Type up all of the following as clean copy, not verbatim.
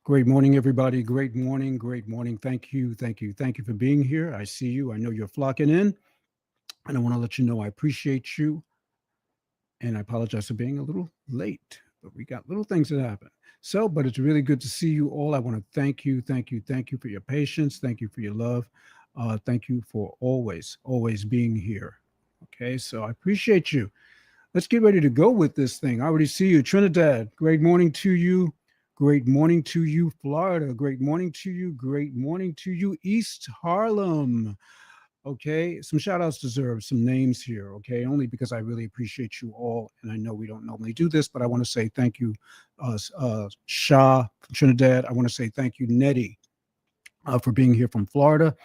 Great morning, everybody. Great morning. Great morning. Thank you. Thank you. Thank you for being here. I see you. I know you're flocking in. And I want to let you know I appreciate you. And I apologize for being a little late, but we got little things that happen. So, but it's really good to see you all. I want to thank you. Thank you. Thank you for your patience. Thank you for your love. Thank you for always being here. Okay. So I appreciate you. Let's get ready to go with this thing. I already see you, Trinidad. Great morning to you. Great morning to you, Florida. Great morning to you. Great morning to you, East Harlem. Okay, some shout outs deserved, some names here. Okay, only because I really appreciate you all. And I know we don't normally do this, but I want to say thank you, Shah from Trinidad. I want to say thank you, Nettie, for being here from Florida.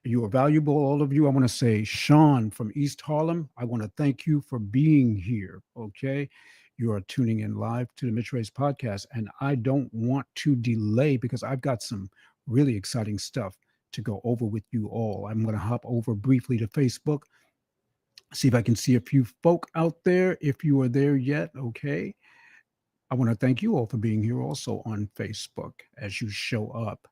You are valuable, all of you. I want to say, Sean from East Harlem, I want to thank you for being here. Okay. You are tuning in live to the Mitch Race podcast. And I don't want to delay because I've got some really exciting stuff to go over with you all. I'm going to hop over briefly to Facebook, see if I can see a few folk out there if you are there yet. Okay. I want to thank you all for being here also on Facebook as you show up.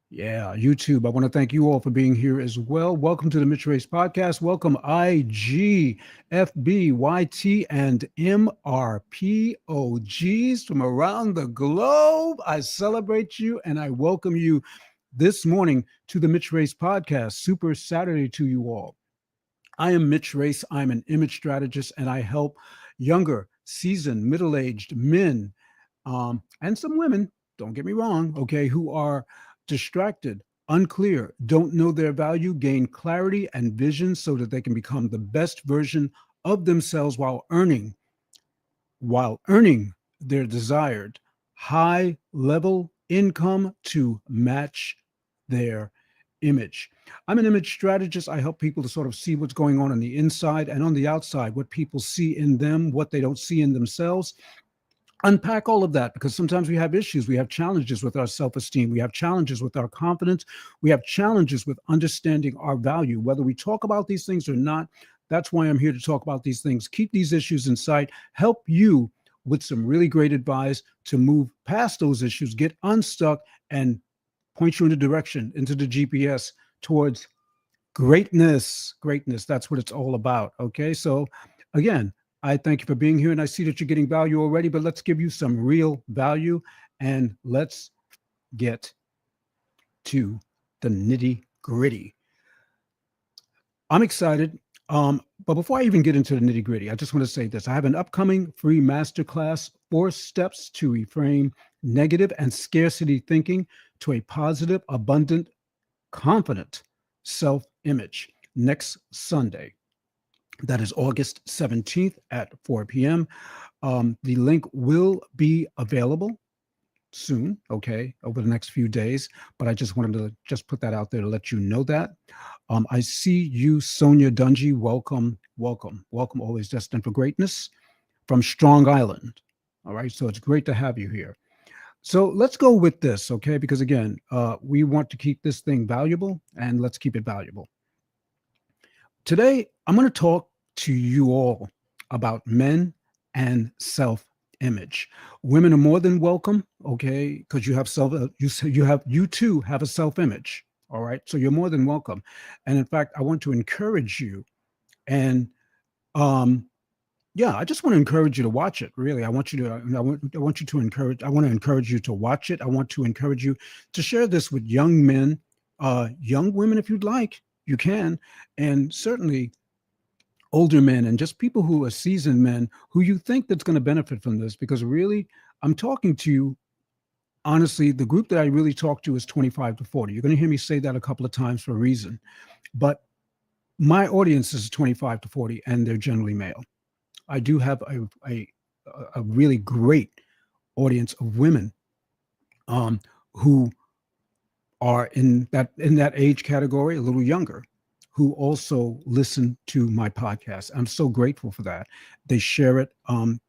Yeah, YouTube. I want to thank you all for being here as well. Welcome to the Mitch Race Podcast. Welcome IG, FB, YT, and MRPOGs from around the globe. I celebrate you and I welcome you this morning to the Mitch Race Podcast. Super Saturday to you all. I am Mitch Race. I'm an image strategist and I help younger, seasoned, middle-aged men and some women, don't get me wrong, okay, who are distracted, unclear, don't know their value, gain clarity and vision so that they can become the best version of themselves while earning their desired high level income to match their image. I'm an image strategist. I help people to sort of see what's going on the inside and on the outside, what people see in them, what they don't see in themselves. Unpack all of that because sometimes we have issues. We have challenges with our self-esteem. We have challenges with our confidence. We have challenges with understanding our value. Whether we talk about these things or not, that's why I'm here to talk about these things. Keep these issues in sight, help you with some really great advice to move past those issues, get unstuck, and point you in the direction, into the GPS towards greatness. Greatness, that's what it's all about. Okay, so again, I thank you for being here and I see that you're getting value already, but let's give you some real value and let's get to the nitty gritty. I'm excited. But before I even get into the nitty gritty, I just want to say this. I have an upcoming free masterclass, 4 steps to reframe negative and scarcity thinking to a positive, abundant, confident self-image next Sunday. That is August 17th at 4 p.m. The link will be available soon, okay, over the next few days. But I just wanted to just put that out there to let you know that. I see you, Sonia Dungy. Welcome, welcome, welcome. Always destined for greatness from Strong Island. All right, so it's great to have you here. So let's go with this, okay? Because again, we want to keep this thing valuable and let's keep it valuable. Today, I'm going to talk to you all about men and self-image. Women are more than welcome, okay, because you too have a self-image, all right? So you're more than welcome. And in fact, I want to encourage you and I just want to encourage you to watch it. Really, I want to encourage you to watch it. I want to encourage you to share this with young men, young women, if you'd like, you can, and certainly older men and just people who are seasoned men who you think that's going to benefit from this. Because really, I'm talking to you. Honestly, the group that I really talk to is 25 to 40. You're going to hear me say that a couple of times for a reason, but my audience is 25 to 40, and they're generally male. I do have a really great audience of women who are in that age category, a little younger, who also listen to my podcast. I'm so grateful for that. They share it.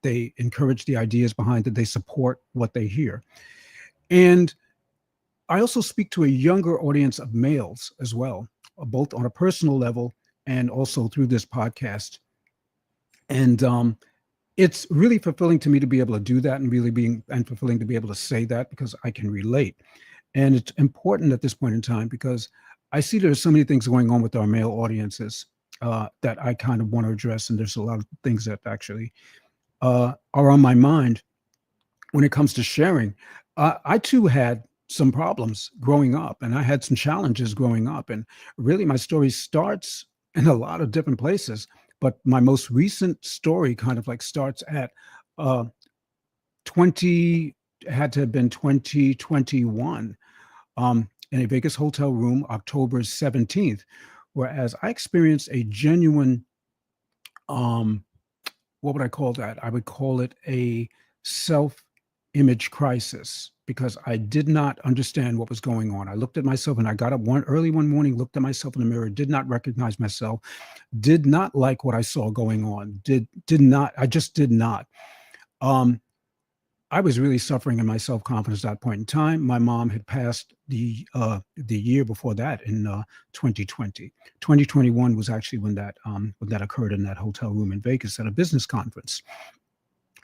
They encourage the ideas behind it. They support what they hear. And I also speak to a younger audience of males as well, both on a personal level and also through this podcast. And it's really fulfilling to me to be able to do that, and really being and fulfilling to be able to say that, because I can relate. And it's important at this point in time because I see there's so many things going on with our male audiences that I kind of want to address. And there's a lot of things that actually are on my mind when it comes to sharing. I too had some problems growing up, and I had some challenges growing up. And really, my story starts in a lot of different places. But my most recent story kind of like starts at uh, 20, had to have been 2021, in a Vegas hotel room, October 17th, whereas I experienced a genuine, um, what would I call that? I would call it a self image crisis, because I did not understand what was going on. I looked at myself and I got up early one morning, looked at myself in the mirror, did not recognize myself, did not like what I saw going on, did not, I just did not. Um, I was really suffering in my self confidence at that point in time. My mom had passed the year before that in 2020. 2021 was actually when that occurred in that hotel room in Vegas at a business conference,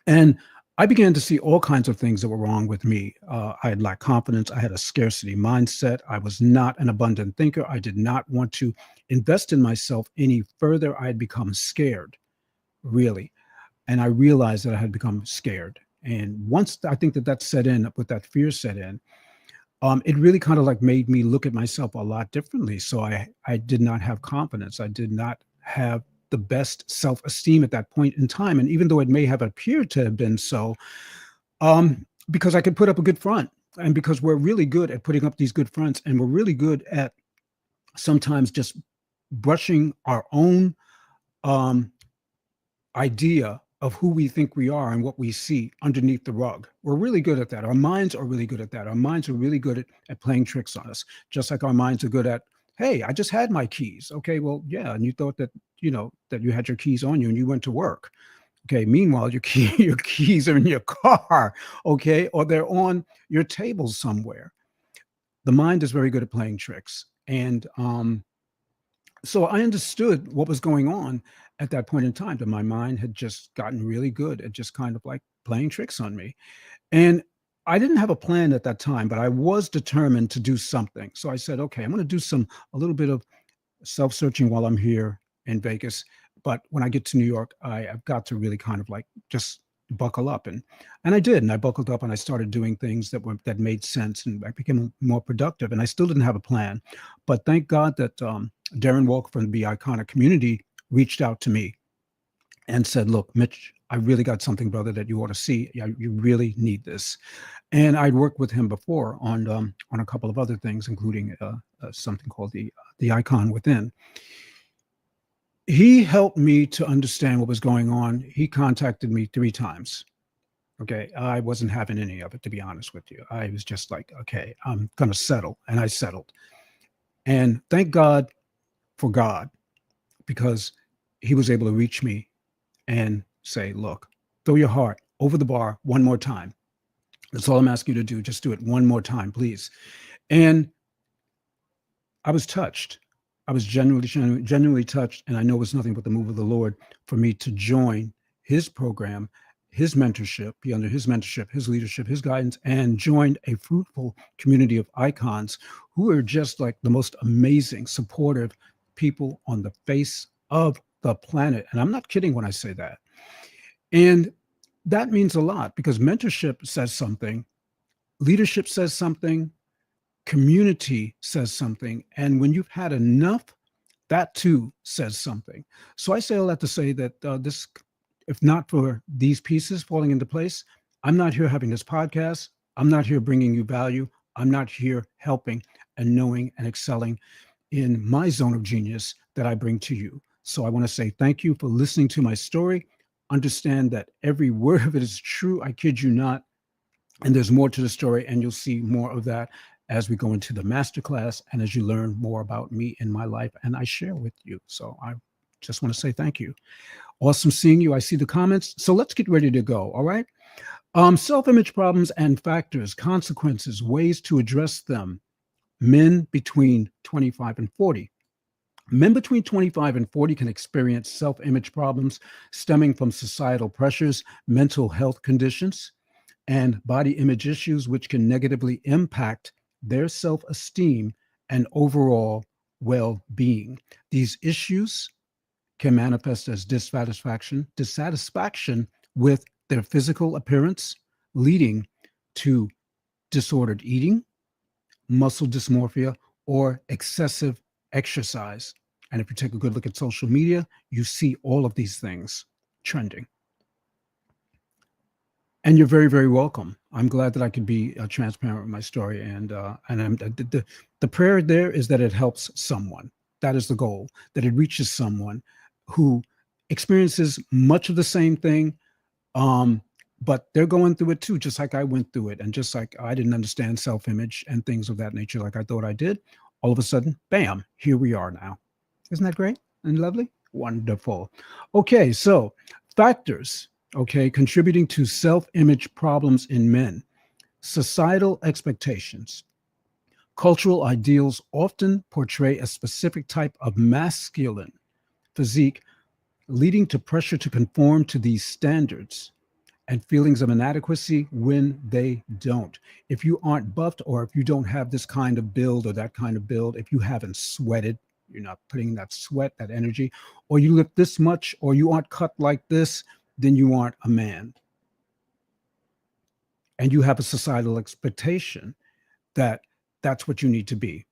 and I began to see all kinds of things that were wrong with me. I had lacked confidence. I had a scarcity mindset. I was not an abundant thinker. I did not want to invest in myself any further. I had become scared, really, and I realized that I had become scared. And once I think that set in, with that fear set in, it really kind of like made me look at myself a lot differently. So I did not have confidence. I did not have the best self-esteem at that point in time. And even though it may have appeared to have been so, because I could put up a good front, and because we're really good at putting up these good fronts, and we're really good at sometimes just brushing our own um, idea of who we think we are and what we see underneath the rug. We're really good at that. Our minds are really good at that. Our minds are really good at playing tricks on us, just like our minds are good at, hey, I just had my keys. Okay, well, yeah, and you thought that, that you had your keys on you and you went to work. Okay, meanwhile, your keys are in your car, okay, or they're on your table somewhere. The mind is very good at playing tricks. And so I understood what was going on at that point in time, that my mind had just gotten really good at just kind of like playing tricks on me. And I didn't have a plan at that time, but I was determined to do something. So I said, okay, I'm going to do a little bit of self-searching while I'm here in Vegas. But when I get to New York, I've got to really kind of like just buckle up. And I did. And I buckled up and I started doing things that made sense, and I became more productive. And I still didn't have a plan. But thank God that Darren Walker from the Be Iconic community reached out to me and said, look, Mitch, I really got something, brother, that you ought to see. You really need this. And I'd worked with him before on a couple of other things, including something called the Icon Within. He helped me to understand what was going on. He contacted me 3 times. Okay. I wasn't having any of it, to be honest with you. I was just like, okay, I'm going to settle. And I settled. And thank God for God, because he was able to reach me and say, look, throw your heart over the bar one more time. That's all I'm asking you to do. Just do it one more time, please. And I was touched. I was genuinely touched. And I know it's nothing but the move of the Lord for me to join his program, his mentorship, be under his mentorship, his leadership, his guidance, and join a fruitful community of icons who are just like the most amazing, supportive people on the face of the planet. And I'm not kidding when I say that. And that means a lot, because mentorship says something, leadership says something, community says something. And when you've had enough, that too says something. So I say all that to say that this, if not for these pieces falling into place, I'm not here having this podcast. I'm not here bringing you value. I'm not here helping and knowing and excelling in my zone of genius that I bring to you. So I want to say thank you for listening to my story. Understand that every word of it is true. I kid you not. And there's more to the story, and you'll see more of that as we go into the masterclass and as you learn more about me and my life, and I share with you. So I just want to say thank you. Awesome seeing you. I see the comments. So let's get ready to go. All right. Self-image problems and factors, consequences, ways to address them. Men between 25 and 40. Men between 25 and 40 can experience self image problems stemming from societal pressures, mental health conditions, and body image issues, which can negatively impact their self esteem and overall well being. These issues can manifest as dissatisfaction with their physical appearance, leading to disordered eating, muscle dysmorphia, or excessive exercise. And if you take a good look at social media, you see all of these things trending. And you're very, very welcome. I'm glad that I could be transparent with my story, the prayer there is that it helps someone. That is the goal. That it reaches someone who experiences much of the same thing, um, but they're going through it too, just like I went through it, and just like I didn't understand self-image and things of that nature, like I thought I did. All of a sudden, bam! Here we are now. Isn't that great and lovely? Wonderful. Okay, so factors, okay, contributing to self image problems in men, societal expectations. Cultural ideals often portray a specific type of masculine physique, leading to pressure to conform to these standards and feelings of inadequacy when they don't. If you aren't buffed, or if you don't have this kind of build or that kind of build, if you haven't sweated, you're not putting that sweat, that energy, or you lift this much, or you aren't cut like this, then you aren't a man. And you have a societal expectation that that's what you need to be.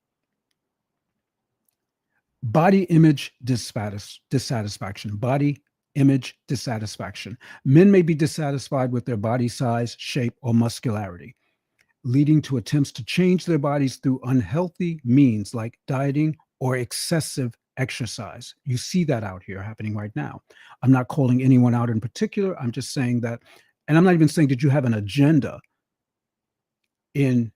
Body image dissatisfaction. Body image dissatisfaction. Men may be dissatisfied with their body size, shape, or muscularity, leading to attempts to change their bodies through unhealthy means like dieting or excessive exercise. You see that out here happening right now. I'm not calling anyone out in particular. I'm just saying that, and I'm not even saying that you have an agenda in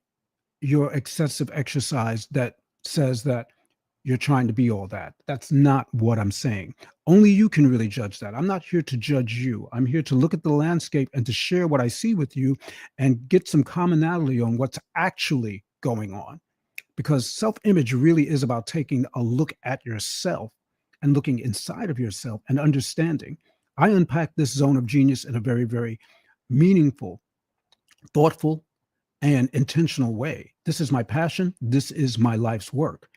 your excessive exercise that says that you're trying to be all that. That's not what I'm saying. Only you can really judge that. I'm not here to judge you. I'm here to look at the landscape and to share what I see with you and get some commonality on what's actually going on. Because self image really is about taking a look at yourself and looking inside of yourself and understanding. I unpack this zone of genius in a very, very meaningful, thoughtful, and intentional way. This is my passion. This is my life's work.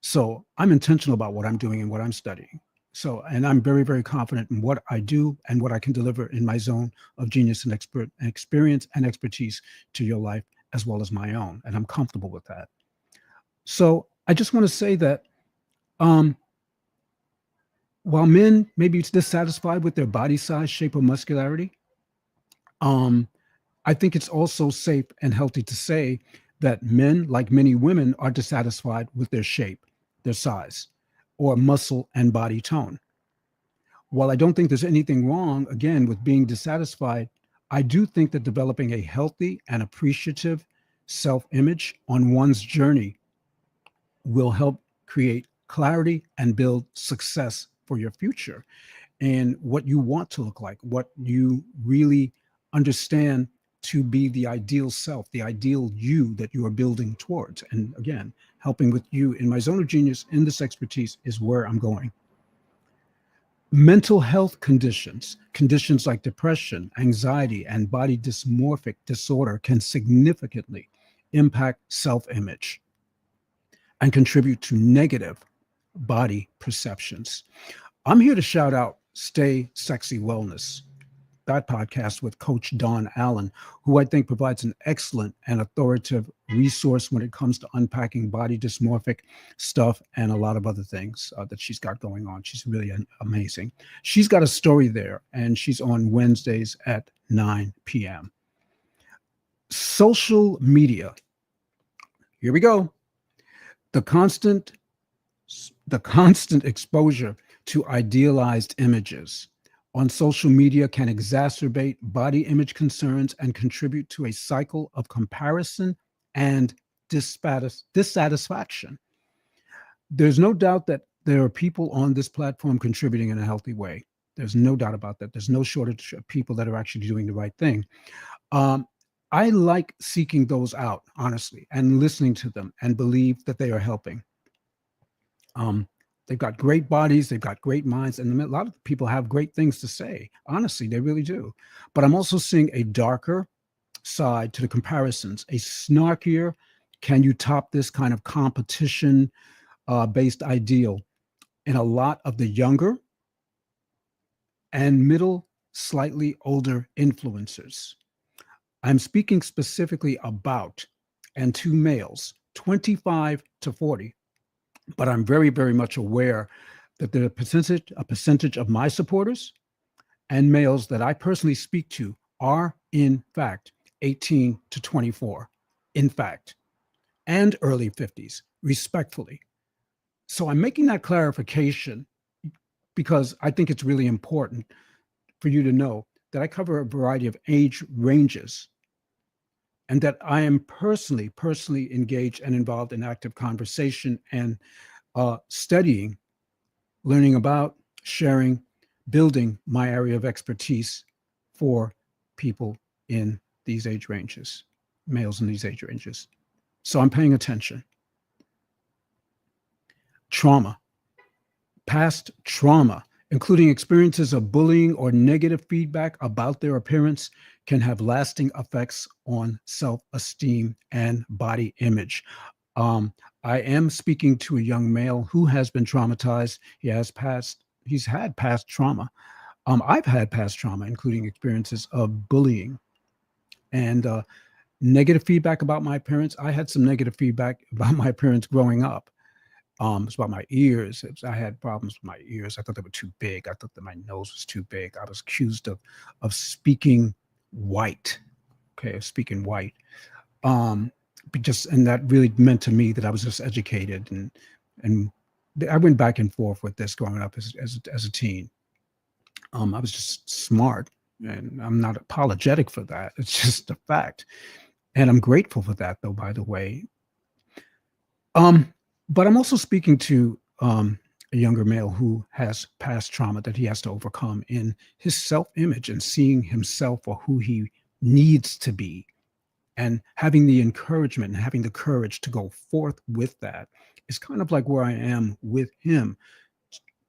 So I'm intentional about what I'm doing and what I'm studying. So, and I'm very, very confident in what I do and what I can deliver in my zone of genius and experience and expertise to your life as well as my own. And I'm comfortable with that. So I just want to say that um, while men may be dissatisfied with their body size, shape, or muscularity, um, I think it's also safe and healthy to say that men, like many women, are dissatisfied with their shape, their size, or muscle and body tone. While I don't think there's anything wrong, again, with being dissatisfied, I do think that developing a healthy and appreciative self image on one's journey will help create clarity and build success for your future and what you want to look like, what you really understand to be the ideal self, the ideal you that you are building towards. And again, helping with you in my zone of genius in this expertise is where I'm going. Mental health conditions like depression, anxiety, and body dysmorphic disorder can significantly impact self image and contribute to negative body perceptions. I'm here to shout out Stay Sexy Wellness, that podcast with Coach Dawn Allen, who I think provides an excellent and authoritative resource when it comes to unpacking body dysmorphic stuff and a lot of other things that she's got going on. She's really amazing. She's got a story there, and she's on Wednesdays at 9 p.m. Social media. Here we go. The constant exposure to idealized images on social media can exacerbate body image concerns and contribute to a cycle of comparison and dissatisfaction. There's no doubt that there are people on this platform contributing in a healthy way. There's no doubt about that. There's no shortage of people that are actually doing the right thing. I like seeking those out, honestly, and listening to them and believe that they are helping. They've got great bodies, they've got great minds, and a lot of people have great things to say. Honestly, they really do. But I'm also seeing a darker side to the comparisons, a snarkier, can you top this kind of competition based ideal in a lot of the younger and middle, slightly older influencers. I'm speaking specifically about, and to males 25 to 40, but I'm very, very much aware that there are a percentage of my supporters and males that I personally speak to are, in fact, 18 to 24, in fact, and early 50s, respectfully. So I'm making that clarification because I think it's really important for you to know that I cover a variety of age ranges and that I am personally engaged and involved in active conversation and studying, learning about, sharing, building my area of expertise for people in these age ranges, males in these age ranges. So I'm paying attention. Trauma, past trauma, including experiences of bullying or negative feedback about their appearance, can have lasting effects on self-esteem and body image. Um, I am speaking to a young male who has been traumatized. He's had past trauma. I've had past trauma, including experiences of bullying and negative feedback about my appearance. I had some negative feedback about my appearance growing up. It's about my ears. I had problems with my ears. I thought they were too big. I thought that my nose was too big. I was accused of speaking white. Okay, of speaking white. Um, and that really meant to me that I was just educated and I went back and forth with this growing up as a teen. I was just smart, and I'm not apologetic for that. It's just a fact, and I'm grateful for that, though. By the way, um, but I'm also speaking to a younger male who has past trauma that he has to overcome in his self-image and seeing himself for who he needs to be, and having the encouragement and having the courage to go forth with that is kind of like where I am with him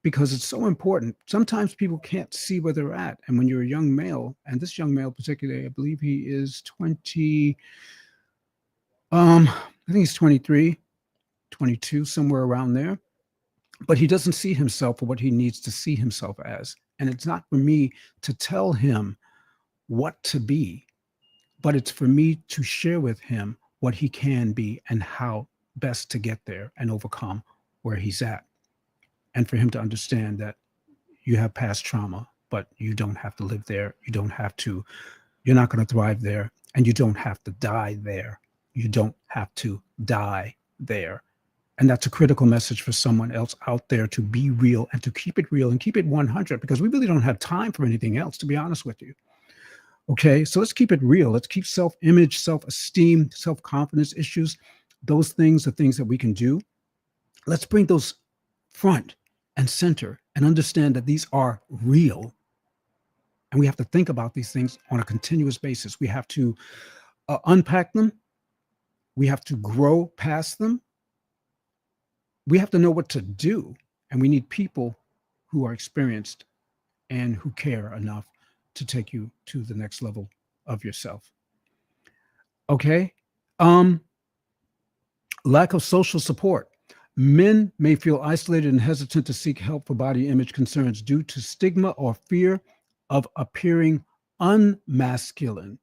because it's so important. Sometimes people can't see where they're at. And when you're a young male, and this young male particularly, I believe he is 20, I think he's 23, 22, somewhere around there. But he doesn't see himself for what he needs to see himself as. And it's not for me to tell him what to be, but it's for me to share with him what he can be and how best to get there and overcome where he's at. And for him to understand that you have past trauma, but you don't have to live there. You're not going to thrive there, and you don't have to die there. You don't have to die there. And that's a critical message for someone else out there, to be real and to keep it real and keep it 100, because we really don't have time for anything else, to be honest with you. Okay, so let's keep it real. Let's keep self-image, self-esteem, self-confidence issues. Those things are things that we can do. Let's bring those front and center and understand that these are real. And we have to think about these things on a continuous basis. We have to unpack them. We have to grow past them. We have to know what to do. And we need people who are experienced and who care enough to take you to the next level of yourself. Okay. Lack of social support. Men may feel isolated and hesitant to seek help for body image concerns due to stigma or fear of appearing unmasculine.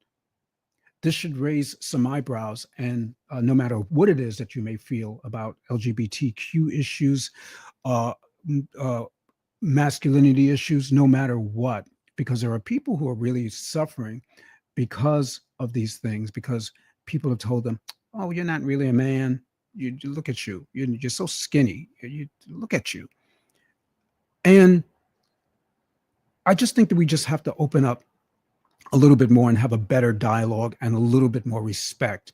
This should raise some eyebrows, and no matter what it is that you may feel about LGBTQ issues, uh, masculinity issues, no matter what, because there are people who are really suffering because of these things, because people have told them, oh, you're not really a man. You look at you. You're so skinny. You look at you. And I just think that we just have to open up a little bit more and have a better dialogue and a little bit more respect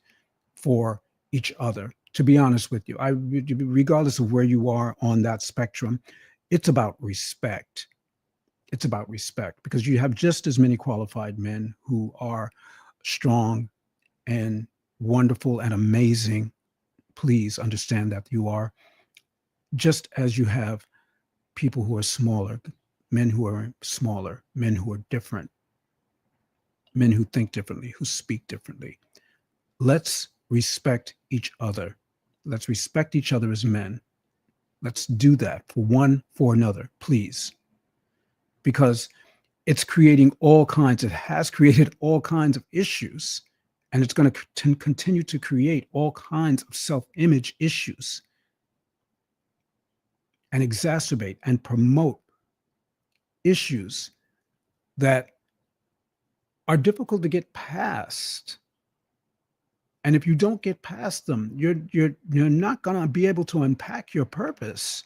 for each other. To be honest with you, regardless of where you are on that spectrum, it's about respect. It's about respect, because you have just as many qualified men who are strong and wonderful and amazing. Please understand that you are, just as you have people who are smaller, men who are smaller, men who are different, men who think differently, who speak differently. Let's respect each other. Let's respect each other as men. Let's do that for one for another, please. Because it's creating all kinds, it has created all kinds of issues, and it's going to continue to create all kinds of self-image issues and exacerbate and promote issues that are difficult to get past. And if you don't get past them, you're not going to be able to unpack your purpose.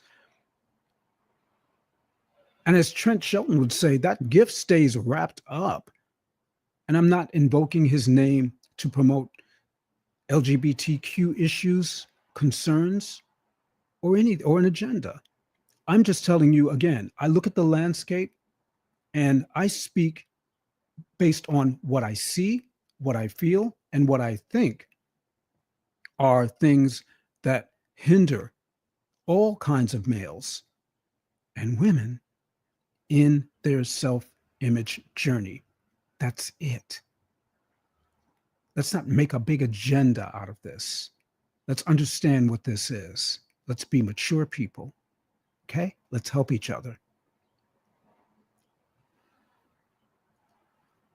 And as Trent Shelton would say, that gift stays wrapped up. And I'm not invoking his name to promote LGBTQ issues, concerns, or an agenda. I'm just telling you again, I look at the landscape and I speak based on what I see, what I feel, and what I think are things that hinder all kinds of males and women in their self-image journey. That's it. Let's not make a big agenda out of this. Let's understand what this is. Let's be mature people. Okay? Let's help each other.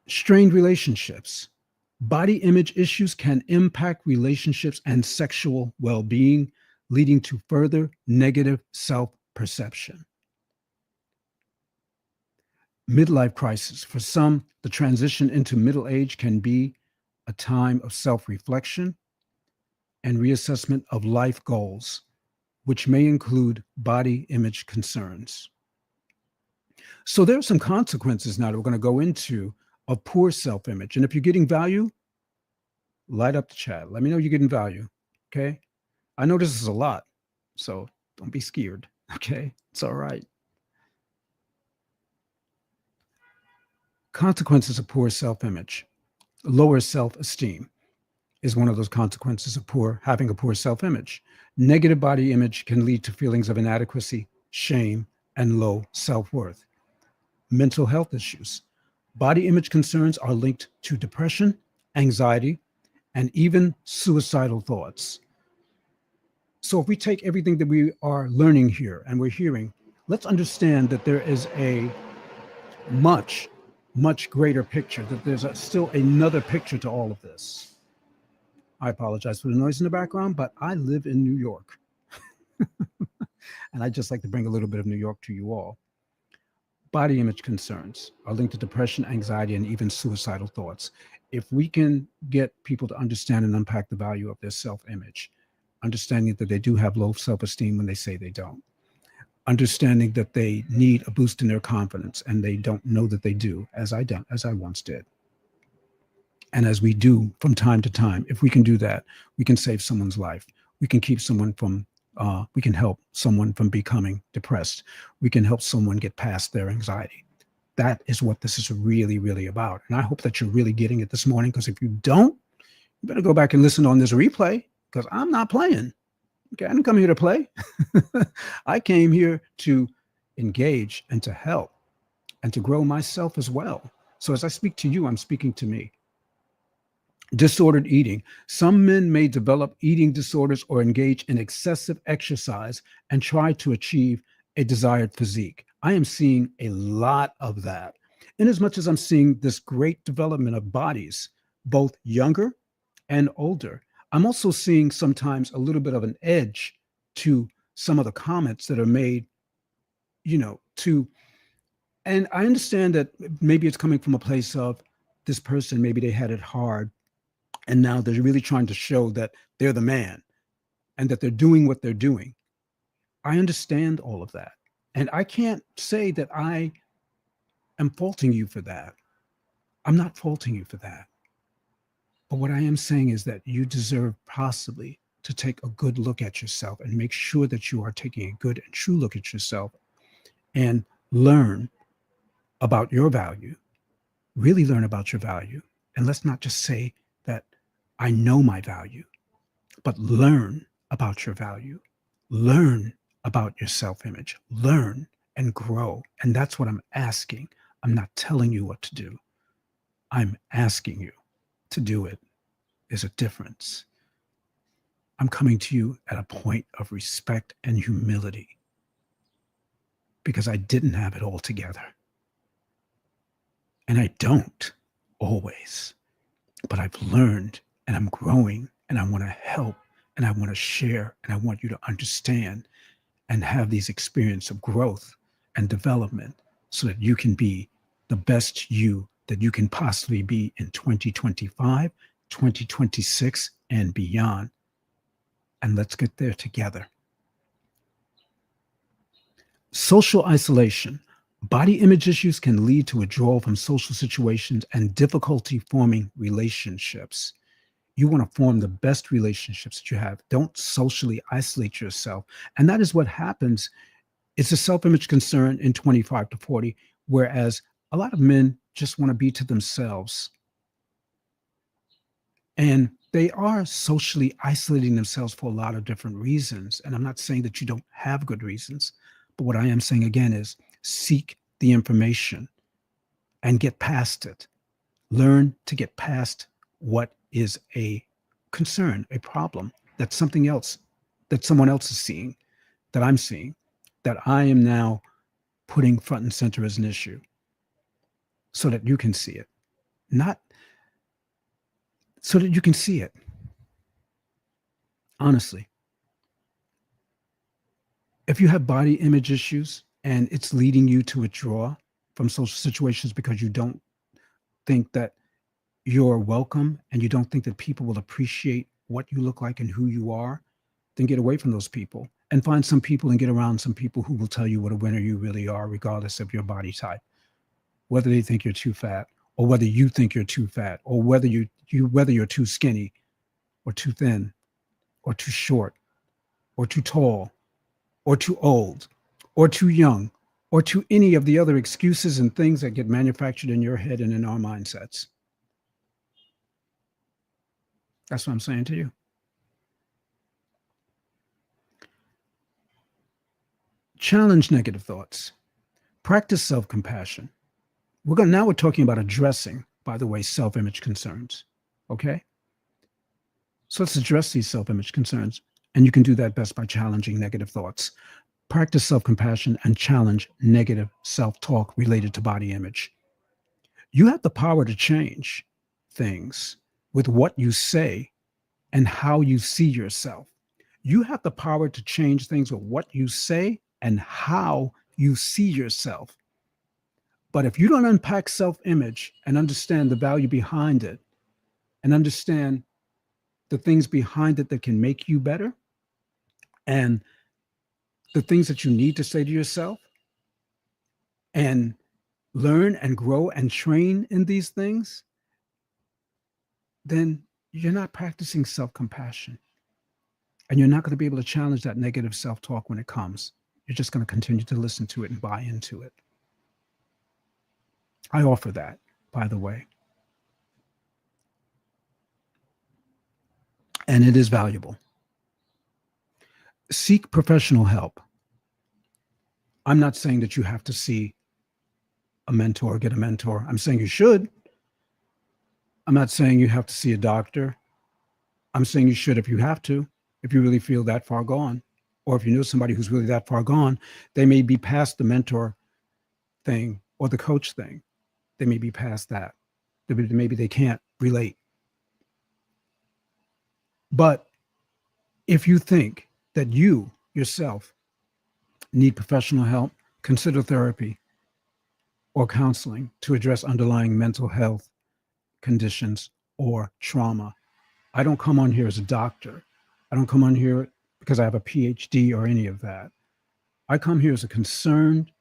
Strained relationships. Body image issues can impact relationships and sexual well-being, leading to further negative self-perception. Midlife crisis. For some, the transition into middle age can be a time of self-reflection and reassessment of life goals, which may include body image concerns. So there are some consequences now that we're going to go into of poor self-image. And if you're getting value, light up the chat. Let me know you're getting value. Okay. I know this is a lot, so don't be scared. Okay. It's all right. Consequences of poor self-image. Lower self-esteem is one of those consequences of having a poor self-image. Negative body image can lead to feelings of inadequacy, shame, and low self-worth. Mental health issues. Body image concerns are linked to depression, anxiety, and even suicidal thoughts. So if we take everything that we are learning here and we're hearing, let's understand that there is a much, much greater picture, that there's still another picture to all of this. I apologize for the noise in the background, but I live in New York. And I just like to bring a little bit of New York to you all. Body image concerns are linked to depression, anxiety, and even suicidal thoughts. If we can get people to understand and unpack the value of their self-image, understanding that they do have low self-esteem when they say they don't, understanding that they need a boost in their confidence and they don't know that they do, as I once did. And as we do from time to time, if we can do that, we can save someone's life. We can keep someone from we can help someone from becoming depressed. We can help someone get past their anxiety. That is what this is really, really about. And I hope that you're really getting it this morning, because if you don't, you better go back and listen on this replay, because I'm not playing. Okay, I didn't come here to play. I came here to engage and to help and to grow myself as well. So as I speak to you, I'm speaking to me. Disordered eating. Some men may develop eating disorders or engage in excessive exercise and try to achieve a desired physique. I am seeing a lot of that. In as much as I'm seeing this great development of bodies, both younger and older, I'm also seeing sometimes a little bit of an edge to some of the comments that are made, and I understand that maybe it's coming from a place of this person, maybe they had it hard, and now they're really trying to show that they're the man and that they're doing what they're doing. I understand all of that. And I can't say that I am faulting you for that. I'm not faulting you for that. But what I am saying is that you deserve possibly to take a good look at yourself and make sure that you are taking a good and true look at yourself and learn about your value, really learn about your value. And let's not just say that I know my value, but learn about your value, learn about your self-image, learn and grow. And that's what I'm asking. I'm not telling you what to do. I'm asking you to do it. There's a difference. I'm coming to you at a point of respect and humility because I didn't have it all together. And I don't always, but I've learned and I'm growing and I want to help and I want to share and I want you to understand and have these experiences of growth and development so that you can be the best you that you can possibly be in 2025, 2026, and beyond. And let's get there together. Social isolation. Body image issues can lead to withdrawal from social situations and difficulty forming relationships. You want to form the best relationships that you have. Don't socially isolate yourself. And that is what happens. It's a self-image concern in 25 to 40, whereas a lot of men just want to be to themselves. And they are socially isolating themselves for a lot of different reasons. And I'm not saying that you don't have good reasons, but what I am saying again is seek the information and get past it. Learn to get past what is a concern, a problem, that's something else, that someone else is seeing, that I'm seeing, that I am now putting front and center as an issue so that you can see it. Not so that you can see it. Honestly, if you have body image issues and it's leading you to withdraw from social situations because you don't think that you're welcome and you don't think that people will appreciate what you look like and who you are, then get away from those people and find some people and get around some people who will tell you what a winner you really are, regardless of your body type, whether they think you're too fat or whether you think you're too fat or whether whether you're too skinny or too thin or too short or too tall or too old or too young or to any of the other excuses and things that get manufactured in your head and in our mindsets. That's what I'm saying to you. Challenge negative thoughts. Practice self-compassion. Now we're talking about addressing, by the way, self-image concerns. Okay? So let's address these self-image concerns. And you can do that best by challenging negative thoughts. Practice self-compassion and challenge negative self-talk related to body image. You have the power to change things with what you say and how you see yourself. You have the power to change things with what you say and how you see yourself. But if you don't unpack self-image and understand the value behind it and understand the things behind it that can make you better and the things that you need to say to yourself and learn and grow and train in these things, then you're not practicing self-compassion. And you're not going to be able to challenge that negative self-talk when it comes. You're just going to continue to listen to it and buy into it. I offer that, by the way. And it is valuable. Seek professional help. I'm not saying that you have to see a mentor, get a mentor. I'm saying you should. I'm not saying you have to see a doctor. I'm saying you should if you have to, if you really feel that far gone. Or if you know somebody who's really that far gone, they may be past the mentor thing or the coach thing. They may be past that. Maybe they can't relate. But if you think that you yourself need professional help, consider therapy or counseling to address underlying mental health conditions or trauma. I don't come on here as a doctor. I don't come on here because I have a PhD or any of that. I come here as a concerned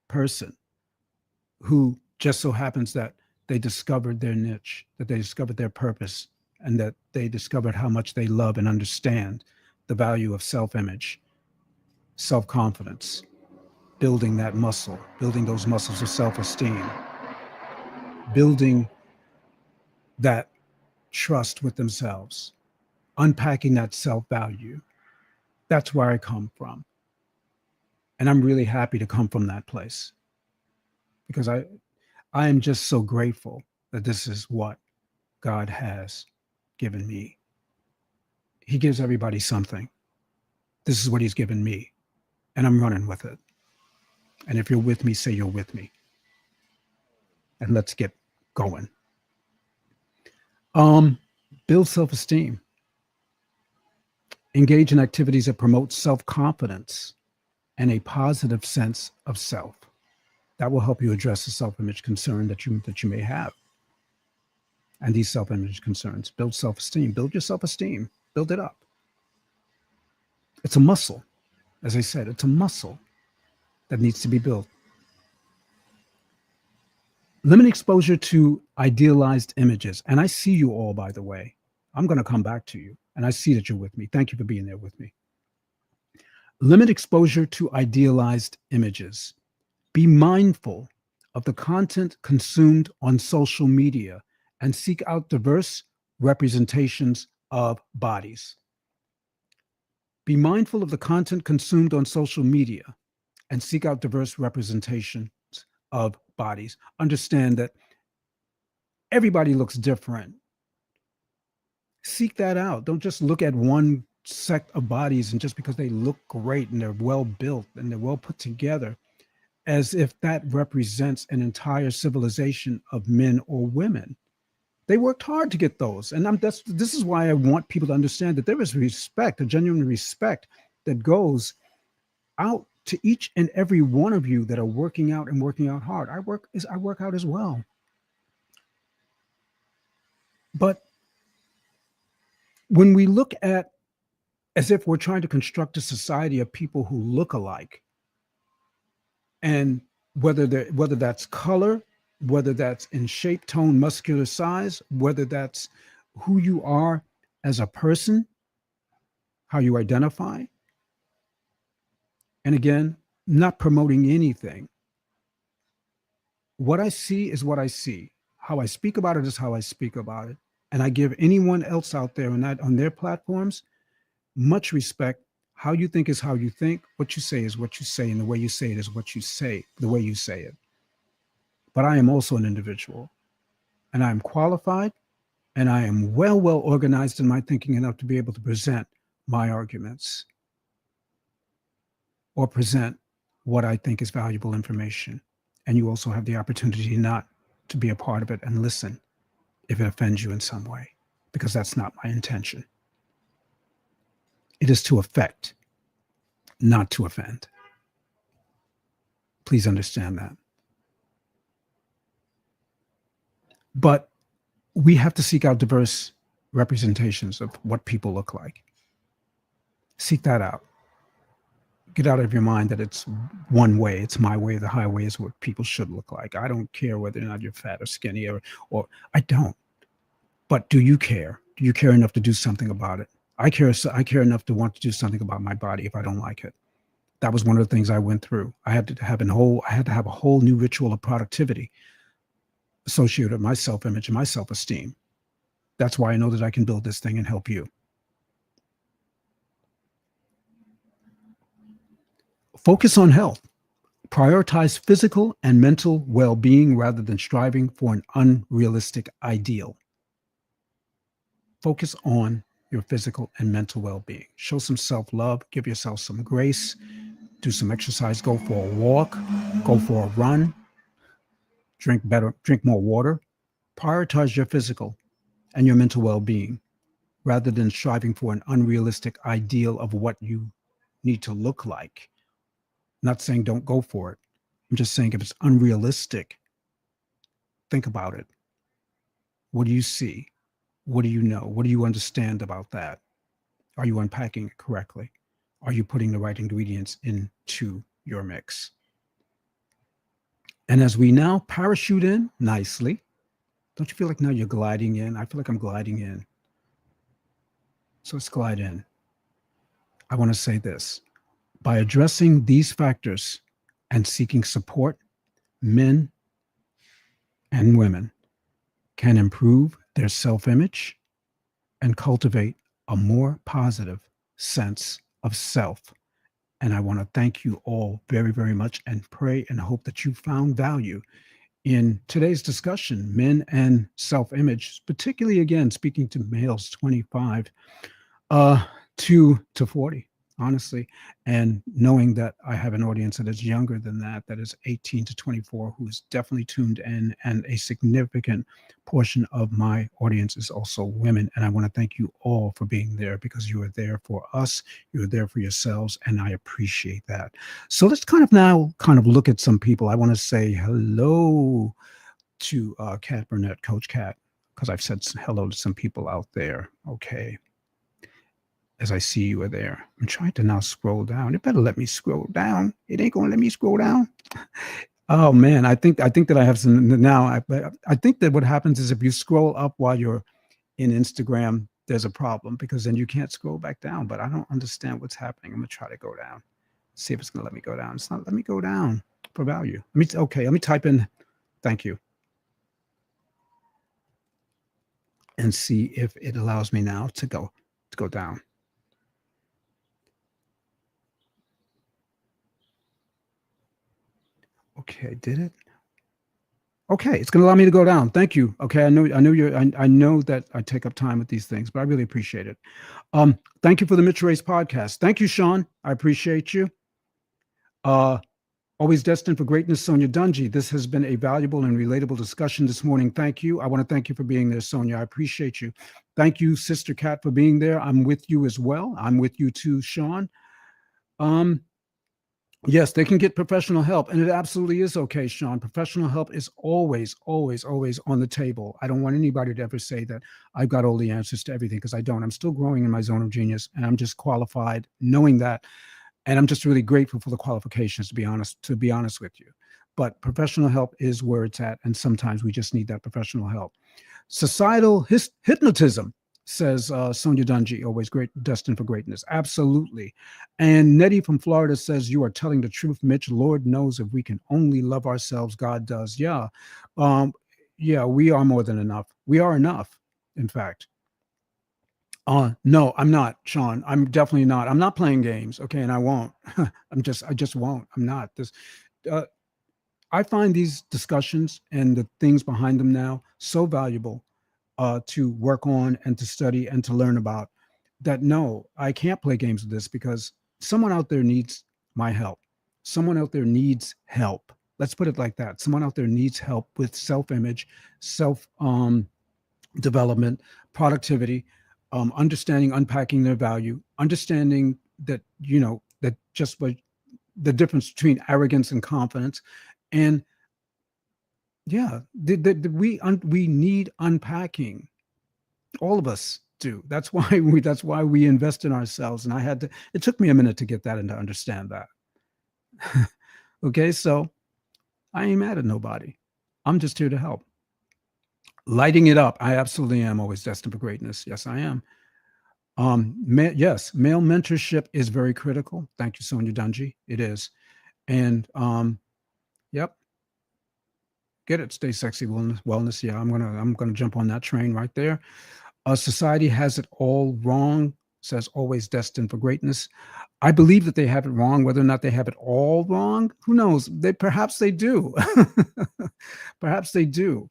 person who just so happens that they discovered their niche, that they discovered their purpose, and that they discovered how much they love and understand the value of self-image, self-confidence, building that muscle, building those muscles of self-esteem, building that trust with themselves, unpacking that self-value. That's where I come from. And I'm really happy to come from that place because I am just so grateful that this is what God has given me. He gives everybody something. This is what he's given me, and I'm running with it. And if you're with me, say you're with me. And let's get going. Um, Build self-esteem. Engage in activities that promote self-confidence and a positive sense of self. That will help you address the self-image concern that you may have. And these self-image concerns. Build self-esteem. Build your self-esteem. Build it up. It's a muscle. As I said, it's a muscle that needs to be built. Limit exposure to idealized images. And I see you all, by the way. I'm going to come back to you. And I see that you're with me. Thank you for being there with me. Limit exposure to idealized images. Be mindful of the content consumed on social media and seek out diverse representations of bodies. Be mindful of the content consumed on social media and seek out diverse representations of bodies. Understand that everybody looks different. Seek that out. Don't just look at one sect of bodies and just because they look great and they're well built and they're well put together, as if that represents an entire civilization of men or women. They worked hard to get those. And this is why I want people to understand that there is respect, a genuine respect that goes out to each and every one of you that are working out and working out hard. I work out as well. But when we look at as if we're trying to construct a society of people who look alike, and whether that's color, whether that's in shape, tone, muscular size, whether that's who you are as a person, how you identify. And again, not promoting anything. What I see is what I see. How I speak about it is how I speak about it. And I give anyone else out there on their platforms much respect. How you think is how you think. What you say is what you say. And the way you say it is what you say, the way you say it. But I am also an individual. And I am qualified. And I am well organized in my thinking enough to be able to present my arguments or present what I think is valuable information. And you also have the opportunity not to be a part of it and listen if it offends you in some way, because that's not my intention. It is to affect, not to offend. Please understand that. But we have to seek out diverse representations of what people look like. Seek that out. Get out of your mind that it's one way, it's my way, the highway is what people should look like. I don't care whether or not you're fat or skinny or I don't. But do you care? Do you care enough to do something about it? I care enough to want to do something about my body if I don't like it. That was one of the things I went through. I had to have a whole new ritual of productivity associated with my self-image and my self-esteem. That's why I know that I can build this thing and help you. Focus on health. Prioritize physical and mental well-being rather than striving for an unrealistic ideal. Focus on your physical and mental well-being. Show some self-love. Give yourself some grace. Do some exercise. Go for a walk. Go for a run. Drink more water. Prioritize your physical and your mental well-being rather than striving for an unrealistic ideal of what you need to look like. I'm not saying don't go for it. I'm just saying if it's unrealistic, think about it. What do you see? What do you know? What do you understand about that? Are you unpacking it correctly? Are you putting the right ingredients into your mix? And as we now parachute in nicely, don't you feel like now you're gliding in? I feel like I'm gliding in. So let's glide in. I want to say this. By addressing these factors and seeking support, men and women can improve their self-image and cultivate a more positive sense of self And I want to thank you all very, very much and pray and hope that you found value in today's discussion, men and self-image, particularly again, speaking to males 25 uh, to 40, honestly, and knowing that I have an audience that is younger than that, that is 18 to 24, who is definitely tuned in, and a significant portion of my audience is also women. And I want to thank you all for being there, because you are there for us, you are there for yourselves, and I appreciate that. So let's kind of look at some people. I want to say hello to Kat Burnett, Coach Kat, because I've said hello to some people out there. Okay, as I see you are there. I'm trying to now scroll down. It better let me scroll down. It ain't gonna let me scroll down. Oh man, I think that I have some now. I think that what happens is if you scroll up while you're in Instagram, there's a problem, because then you can't scroll back down. But I don't understand what's happening. I'm gonna try to go down. See if it's gonna let me go down. It's not let me go down for value. Let me type in thank you and see if it allows me now to go down. Okay, did it? Okay, it's going to allow me to go down. Thank you. Okay, I know that I take up time with these things, but I really appreciate it. Thank you for the Mitch Race podcast. Thank you, Sean. I appreciate you. Uh, Always destined for greatness, Sonia Dungy. This has been a valuable and relatable discussion this morning. Thank you. I want to thank you for being there, Sonia. I appreciate you. Thank you, Sister Cat, for being there. I'm with you as well. I'm with you too, Sean. Yes, they can get professional help, and it absolutely is okay, Sean. Professional help is always, always, always on the table. I don't want anybody to ever say that I've got all the answers to everything, because I don't. I'm still growing in my zone of genius, and I'm just qualified knowing that. And I'm just really grateful for the qualifications, to be honest with you. But professional help is where it's at, and sometimes we just need that professional help. Societal hypnotism, says Sonia Dungy, always great, destined for greatness. Absolutely. And Nettie from Florida says, you are telling the truth, Mitch. Lord knows if we can only love ourselves, God does. Yeah. Yeah, we are more than enough. We are enough, in fact. No, I'm not, Sean. I'm definitely not. I'm not playing games. Okay. And I won't. I just won't. I'm not. Uh, I find these discussions and the things behind them now so valuable to work on and to study and to learn about, that no, I can't play games with this, because someone out there needs my help. Someone out there needs help. Let's put it like that. Someone out there needs help with self-image, self development, productivity, understanding, unpacking their value, understanding that, that just by the difference between arrogance and confidence. And yeah, we need unpacking. All of us do. That's why we invest in ourselves. And it took me a minute to get that and to understand that. Okay, so I ain't mad at nobody. I'm just here to help. Lighting it up. I absolutely am always destined for greatness. Yes, I am. Yes, male mentorship is very critical. Thank you, Sonia Dungy. It is. And yep. Get it. Stay sexy wellness. Yeah, I'm gonna jump on that train right there. Society has it all wrong, says always destined for greatness. I believe that they have it wrong. Whether or not they have it all wrong, who knows? Perhaps they do. Perhaps they do.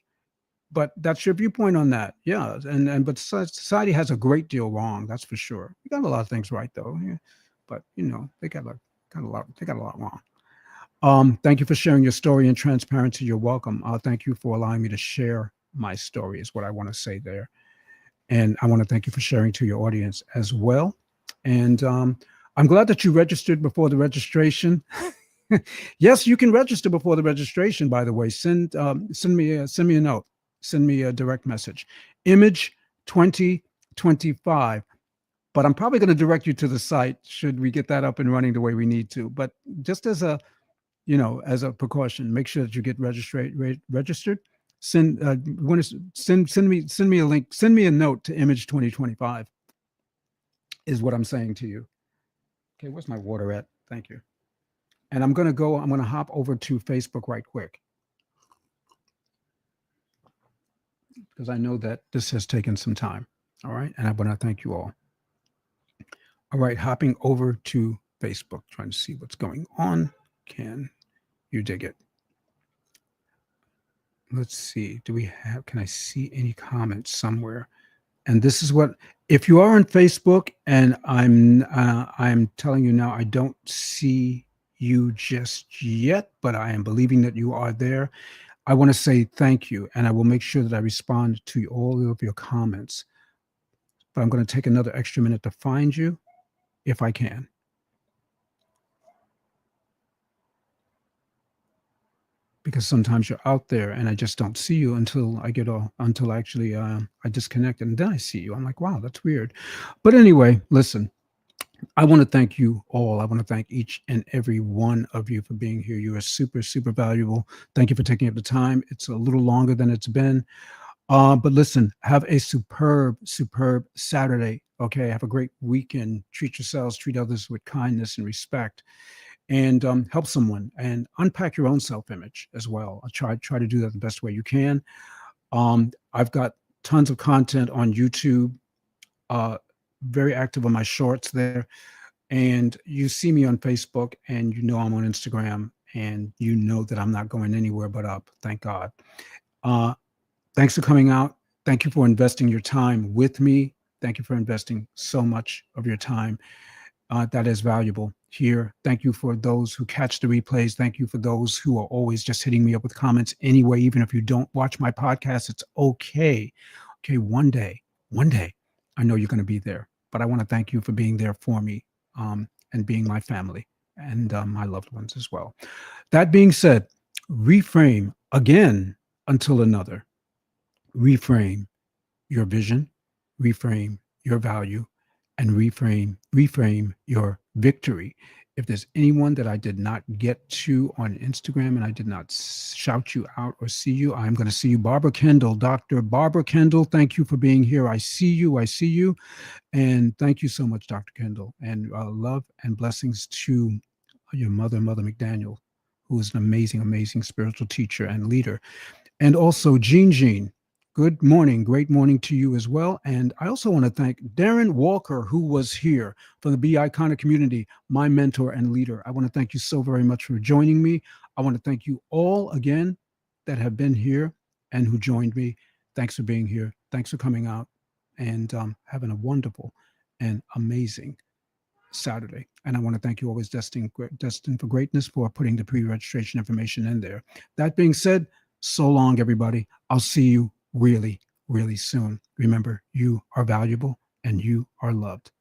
But that's your viewpoint on that. Yeah. But society has a great deal wrong. That's for sure. We got a lot of things right though. Yeah. But they got a lot. They got a lot wrong. Thank you for sharing your story and transparency. You're welcome. Thank you for allowing me to share my story, is what I want to say there. And I want to thank you for sharing to your audience as well. And I'm glad that you registered before the registration. Yes, you can register before the registration, by the way. Send me a note. Send me a direct message. Image 2025. But I'm probably going to direct you to the site should we get that up and running the way we need to. But just as a precaution, make sure that you get registered. Send me a link. Send me a note to Image 2025. Is what I'm saying to you. Okay, where's my water at? Thank you. And I'm going to hop over to Facebook right quick, because I know that this has taken some time. All right. And I want to thank you all. All right. Hopping over to Facebook, trying to see what's going on. Can you dig it? Let's see. Can I see any comments somewhere? And this is what, if you are on Facebook, and I'm telling you now, I don't see you just yet, but I am believing that you are there. I want to say thank you, and I will make sure that I respond to all of your comments. But I'm going to take another extra minute to find you if I can. Because sometimes you're out there and I just don't see you until actually I disconnect, and then I see you. I'm like, wow, that's weird. But anyway, listen, I want to thank you all. I want to thank each and every one of you for being here. You are super, super valuable. Thank you for taking up the time. It's a little longer than it's been. But listen, have a superb, superb Saturday. Okay. Have a great weekend. Treat yourselves, treat others with kindness and respect, and help someone, and unpack your own self-image as well. Try to do that the best way you can. I've got tons of content on YouTube, very active on my shorts there. And you see me on Facebook, and you know I'm on Instagram, and you know that I'm not going anywhere but up. Thank God. Uh, Thanks for coming out. Thank you for investing your time with me. Thank you for investing so much of your time. That is valuable here. Thank you for those who catch the replays. Thank you for those who are always just hitting me up with comments anyway. Even if you don't watch my podcast, it's okay. Okay, one day, I know you're going to be there. But I want to thank you for being there for me, and being my family, and my loved ones as well. That being said, reframe again until another. Reframe your vision, reframe your value, and reframe your victory. If there's anyone that I did not get to on Instagram and I did not shout you out or see you, I'm going to see you. Barbara Kendall, Dr. Barbara Kendall, thank you for being here. I see you. And thank you so much, Dr. Kendall. And love and blessings to your mother, Mother McDaniel, who is an amazing, amazing spiritual teacher and leader. And also Jean. Good morning. Great morning to you as well. And I also want to thank Darren Walker, who was here from the Be Iconic community, my mentor and leader. I want to thank you so very much for joining me. I want to thank you all again that have been here and who joined me. Thanks for being here. Thanks for coming out, and having a wonderful and amazing Saturday. And I want to thank you always Destined for Greatness for putting the pre-registration information in there. That being said, so long, everybody. I'll see you really, really soon. Remember, you are valuable and you are loved.